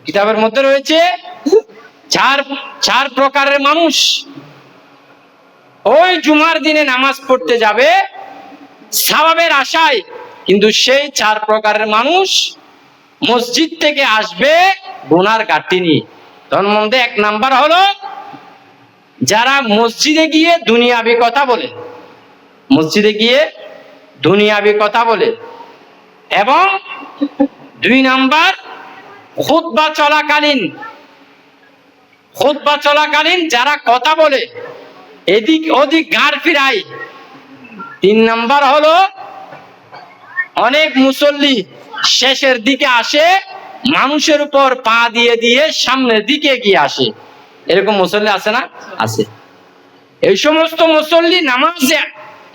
কিতাবের মধ্যে রয়েছে চার প্রকারের মানুষ ওই জুমার দিনে নামাজ পড়তে যাবে সওয়াবের আশায়, কিন্তু সেই 4 প্রকারের মানুষ মসজিদ থেকে আসবে গুনার ঘাটতি নিয়ে। তার মধ্যে 1 নাম্বার হলো যারা মসজিদে গিয়ে দুনিয়াবি কথা বলে, মসজিদে গিয়ে দুনিয়াবি কথা বলে। এবং 2 নাম্বার খুতবা চলাকালীন যারা কথা বলে, এদিক ওদিক ঘাড় ফিরায়। 3 নাম্বার হলো অনেক মুসল্লি শেষের দিকে আসে, মানুষের উপর পা দিয়ে দিয়ে সামনের দিকে গিয়ে আসে। এরকম মুসল্লি আছে না? আছে। এই সমস্ত মুসল্লি নামাজে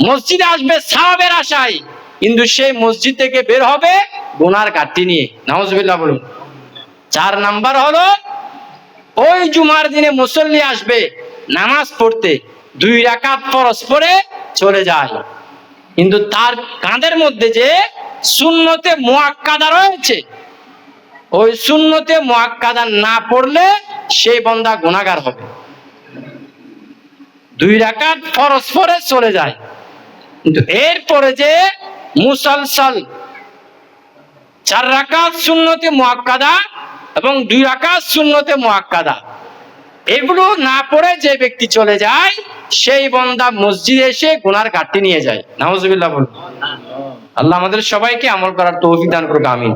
মসজিদে আসবে সওয়াবের আশায়, কিন্তু সেই মসজিদ থেকে বের হবে গুনার ঘাটতি নিয়ে। নাউজুবিল্লাহ বলুন। 4 নাম্বার হলো ওই জুমার দিনে মুসল্লি আসবে নামাজ পড়তে, 2 রাকাত ফরজ পড়ে চলে যায়, কিন্তু তার কাঁধের মধ্যে যে সুন্নতে মুআক্কাদা রয়েছে, ওই সুন্নতে মুআক্কাদা না পড়লে সেই বান্দা গুনাহগার হবে। 2 রাকাত ফরজ পড়ে চলে যায়, কিন্তু এরপরে যে মুসলসল 4 রাকাত সুন্নতে মুআক্কাদা এবং 2 রাকাত সুন্নতে মুআক্কাদা এগুলো না পড়ে যে ব্যক্তি চলে যায়, সেই বান্দা মসজিদে এসে গুনার ঘাটতি নিয়ে যায়। নাউজুবিল্লাহ বলুন। আল্লাহ আমাদের সবাইকে আমল করার তৌফিক দান করুক। আমিন।